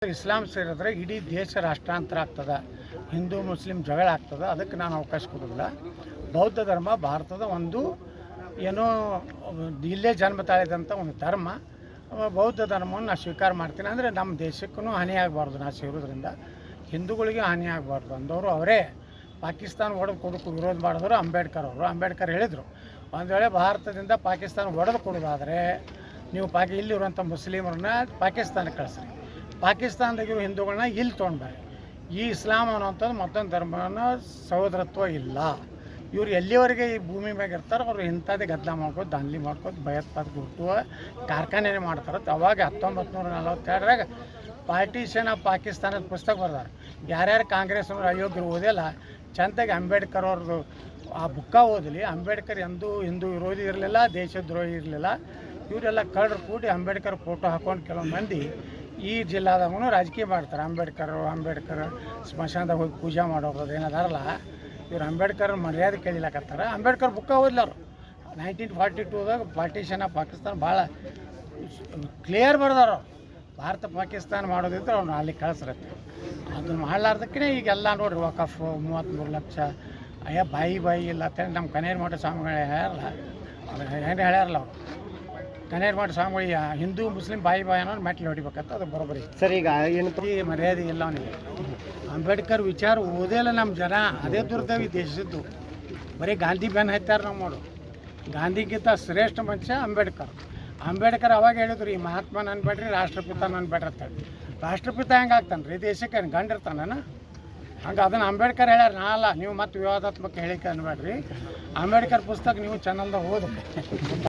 ಇಸ್ಲಾಂ ಸೇರಿದ್ರೆ ಇಡೀ ದೇಶ ರಾಷ್ಟ್ರಾಂತರ ಆಗ್ತದೆ, ಹಿಂದೂ ಮುಸ್ಲಿಂ ಜಗಳ ಆಗ್ತದೆ. ಅದಕ್ಕೆ ನಾನು ಅವಕಾಶ ಕೊಡೋದಿಲ್ಲ. ಬೌದ್ಧ ಧರ್ಮ ಭಾರತದ ಒಂದು ಏನೋ ಇಲ್ಲೇ ಜನ್ಮ ತಾಳಿದಂಥ ಒಂದು ಧರ್ಮ. ಬೌದ್ಧ ಧರ್ಮವನ್ನು ನಾನು ಸ್ವೀಕಾರ ಮಾಡ್ತೀನಿ. ಅಂದರೆ ನಮ್ಮ ದೇಶಕ್ಕೂ ಹಾನಿ ಆಗಬಾರ್ದು. ನಾನು ಸೇರೋದ್ರಿಂದ ಹಿಂದೂಗಳಿಗೆ ಹಾನಿ ಆಗಬಾರ್ದು ಅಂದವರು ಅವರೇ. ಪಾಕಿಸ್ತಾನ ಒಡೆದು ಕೊಡೋಕ್ಕೂ ವಿರೋಧ ಮಾಡಿದ್ರು ಅಂಬೇಡ್ಕರ್ ಅವರು. ಅಂಬೇಡ್ಕರ್ ಹೇಳಿದರು, ಒಂದು ವೇಳೆ ಭಾರತದಿಂದ ಪಾಕಿಸ್ತಾನ ಒಡೆದು ಕೊಡೋದಾದರೆ ನೀವು ಇಲ್ಲಿರುವಂಥ ಮುಸ್ಲಿಮರನ್ನ ಪಾಕಿಸ್ತಾನಕ್ಕೆ ಕಳಿಸ್ರಿ, ಪಾಕಿಸ್ತಾನದಾಗಿರೋ ಹಿಂದೂಗಳನ್ನ ಇಲ್ಲಿ ತೊಗೊಂಡ್ಬಾರಿ. ಈ ಇಸ್ಲಾಂ ಅನ್ನೋಂಥದ್ದು ಮತ್ತೊಂದು ಧರ್ಮನ ಸಹೋದರತ್ವ ಇಲ್ಲ. ಇವ್ರು ಎಲ್ಲಿವರೆಗೆ ಈ ಭೂಮಿ ಮ್ಯಾಗ ಇರ್ತಾರೆ ಅವ್ರು ಇಂಥದ್ದೇ ಗದ್ದಲ ಮಾಡ್ಕೋದು, ದಾಂಧಲಿ ಮಾಡ್ಕೋದು, ಭಯೋತ್ಪಾದಕ ಹುಟ್ಟುವ ಕಾರ್ಖಾನೆ ಮಾಡ್ತಾರೆ. ಅವಾಗ 1942ರಾಗ ಪಾರ್ಟಿಷನ್ ಆಫ್ ಪಾಕಿಸ್ತಾನದ ಪುಸ್ತಕ ಬರ್ದಾರೆ. ಯಾರ್ಯಾರು ಕಾಂಗ್ರೆಸ್ನವ್ರು ಅಯೋಗ್ಯರು ಓದಿಲ್ಲ, ಚೆಂದಾಗಿ ಅಂಬೇಡ್ಕರ್ ಅವ್ರದ್ದು ಆ ಬುಕ್ಕ ಓದಲಿ. ಅಂಬೇಡ್ಕರ್ ಎಂದೂ ಹಿಂದೂ ವಿರೋಧಿ ಇರಲಿಲ್ಲ, ದೇಶದ್ರೋಹಿ ಇರಲಿಲ್ಲ. ಇವರೆಲ್ಲ ಕಳ್ಳರು ಕೂಡಿ ಅಂಬೇಡ್ಕರ್ ಫೋಟೋ ಹಾಕೊಂಡು ಕೆಲವು ಮಂದಿ ಈ ಜಿಲ್ಲಾದಾಗೂ ರಾಜಕೀಯ ಮಾಡ್ತಾರೆ. ಅಂಬೇಡ್ಕರ್ ಸ್ಮಶಾನದಾಗ ಹೋಗಿ ಪೂಜೆ ಮಾಡೋರು ಏನದಾರಲ್ಲ, ಇವ್ರು ಅಂಬೇಡ್ಕರ್ ಮರ್ಯಾದೆ ಕೇಳಿಲಕತ್ತಾರೆ. ಅಂಬೇಡ್ಕರ್ ಬುಕ್ಕ ಓದ್ಲಾರು. 1942ದಾಗ ಪಾರ್ಟಿಷನ್ ಆಫ್ ಪಾಕಿಸ್ತಾನ ಭಾಳ ಕ್ಲಿಯರ್ ಬರ್ದಾರ. ಭಾರತ ಪಾಕಿಸ್ತಾನ ಮಾಡೋದಿದ್ರೆ ಅವ್ನು ಅಲ್ಲಿ ಕಳಿಸ್ರತ್ತೆ. ಅದನ್ನು ಮಾಡಲಾರ್ದಕ್ಕೇ ಈಗೆಲ್ಲ ನೋಡ್ರಿ ವಕಫ್ 33 ಲಕ್ಷ ಬಾಯಿ ಇಲ್ಲ ಅಂತೇಳಿ ನಮ್ಮ ಕನೇರಿ ಮಠ ಸ್ವಾಮಿಗಳು ಹೇಳ್ಯಾರಲ್ಲ, ಏನು ಹೇಳ್ಯಾರಲ್ಲ ಅವರು. ಕನೇರಿ ಮಠ ಸ್ವಾಮಿಗಳು ಹಿಂದೂ ಮುಸ್ಲಿಂ ಬಾಯಿ ಅನ್ನೋದು ಮೆಟ್ಲು ಹೊಡಿಬೇಕಂತ ಅದು ಬರೋಬ್ಬರಿ ಸರ್. ಈಗ ಏನು ಈ ಮರ್ಯಾದೆ ಇಲ್ಲ ಅವನಿಗೆ. ಅಂಬೇಡ್ಕರ್ ವಿಚಾರ ಓದಿಲ್ಲ ನಮ್ಮ ಜನ. ಅದೇ ದುರ್ದೈವಿ ದೇಶದ್ದು. ಬರೀ ಗಾಂಧಿ ಬೆನ್ನು ಹತ್ಯಾರ ನಾವು ಮಾಡು. ಗಾಂಧಿಗಿಂತ ಶ್ರೇಷ್ಠ ಮನುಷ್ಯ ಅಂಬೇಡ್ಕರ್. ಅಂಬೇಡ್ಕರ್ ಅವಾಗ ಹೇಳಿದ್ರು, ಈ ಮಹಾತ್ಮ ಅನ್ಬೇಡ್ರಿ, ರಾಷ್ಟ್ರಪಿತ ಅನ್ಬೇಡ್ರಿ ಅಂತೇಳಿ. ರಾಷ್ಟ್ರಪಿತ ಹೆಂಗೆ ಆಗ್ತಾನೆ ರೀ ದೇಶಕ್ಕೆ? ಗಂಡಿರ್ತಾನ ಹಂಗೆ ಅದನ್ನು ಅಂಬೇಡ್ಕರ್ ಹೇಳ್ಯಾರ. ನಾನಲ್ಲ, ನೀವು ಮತ್ತೆ ವಿವಾದಾತ್ಮಕ ಹೇಳಿಕೆ ಅನ್ಬೇಡ್ರಿ. ಅಂಬೇಡ್ಕರ್ ಪುಸ್ತಕ ನೀವು ಚಾನಲ್ದಾಗ ಓದ್ರಿ.